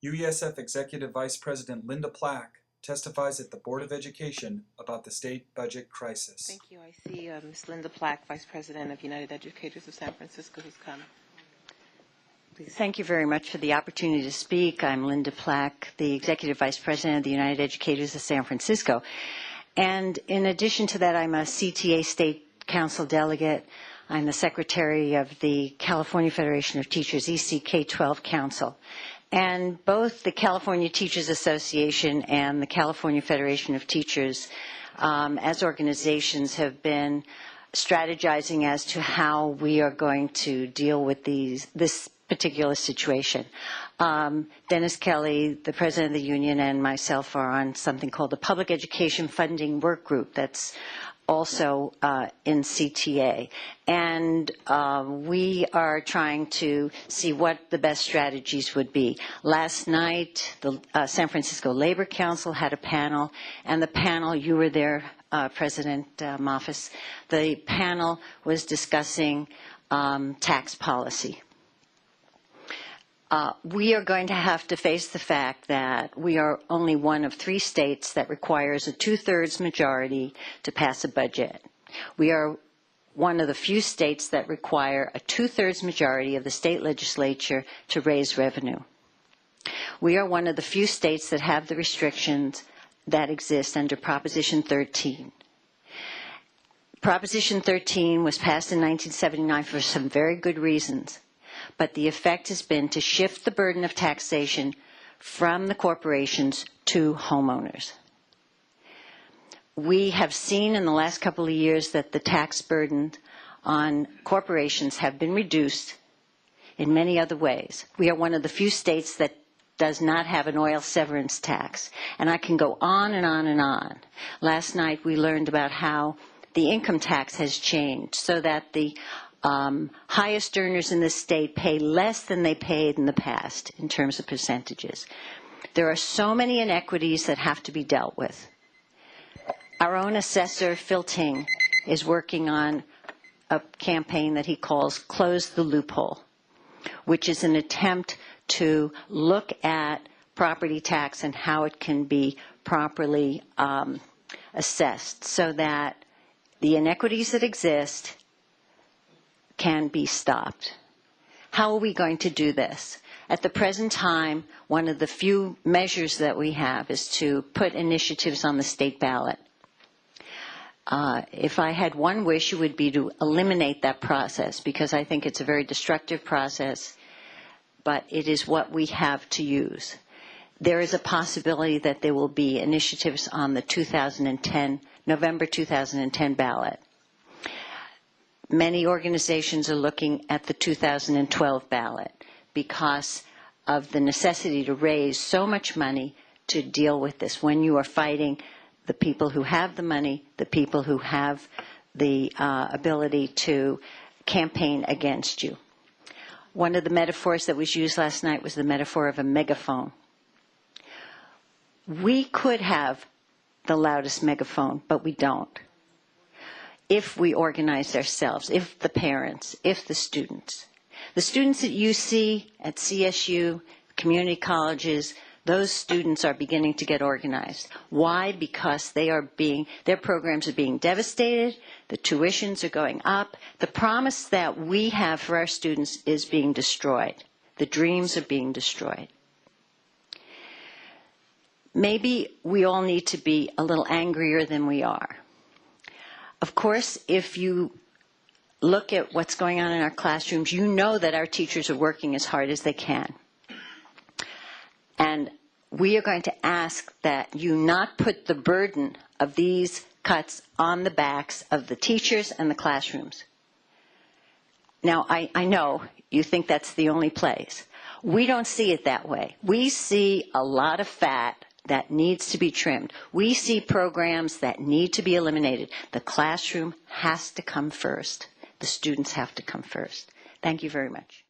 UESF Executive Vice President Linda Plack testifies at the Board of Education about the state budget crisis. Thank you. I see Ms. Linda Plack, Vice President of United Educators of San Francisco, who's come. Please. Thank you very much for the opportunity to speak. I'm Linda Plack, the Executive Vice President of the United Educators of San Francisco. And in addition to that, I'm a CTA State Council delegate. I'm the Secretary of the California Federation of Teachers EC K-12 Council. And both the California Teachers Association and the California Federation of Teachers, as organizations, have been strategizing as to how we are going to deal with this particular situation. Dennis Kelly, the president of the union, and myself are on something called the Public Education Funding Work Group that's also in CTA. And we are trying to see what the best strategies would be. Last night, the San Francisco Labor Council had a panel, and the panel, you were there, President Maffis, the panel was discussing tax policy. We are going to have to face the fact that we are only one of 3 states that requires a 2/3 majority to pass a budget. We are one of the few states that require a 2/3 majority of the state legislature to raise revenue. We are one of the few states that have the restrictions that exist under Proposition 13. Proposition 13 was passed in 1979 for some very good reasons. But the effect has been to shift the burden of taxation from the corporations to homeowners. We have seen in the last couple of years that the tax burden on corporations have been reduced in many other ways. We are one of the few states that does not have an oil severance tax. And I can go on and on and on. Last night we learned about how the income tax has changed so that the highest earners in the state pay less than they paid in the past in terms of percentages. There are so many inequities that have to be dealt with. Our own assessor, Phil Ting, is working on a campaign that he calls Close the Loophole, which is an attempt to look at property tax and how it can be properly assessed so that the inequities that exist can be stopped. How are we going to do this? At the present time, one of the few measures that we have is to put initiatives on the state ballot. If I had one wish, it would be to eliminate that process because I think it's a very destructive process, but it is what we have to use. There is a possibility that there will be initiatives on the November 2010 ballot. Many organizations are looking at the 2012 ballot because of the necessity to raise so much money to deal with this when you are fighting the people who have the money, the people who have the ability to campaign against you. One of the metaphors that was used last night was the metaphor of a megaphone. We could have the loudest megaphone, but we don't. If we organize ourselves, if the parents, if the students. The students at UC, at CSU, community colleges, those students are beginning to get organized. Why? Because their programs are being devastated, the tuitions are going up, the promise that we have for our students is being destroyed. The dreams are being destroyed. Maybe we all need to be a little angrier than we are. Of course, if you look at what's going on in our classrooms, you know that our teachers are working as hard as they can. And we are going to ask that you not put the burden of these cuts on the backs of the teachers and the classrooms. Now, I know you think that's the only place. We don't see it that way. We see a lot of fat that needs to be trimmed. We see programs that need to be eliminated. The classroom has to come first. The students have to come first. Thank you very much.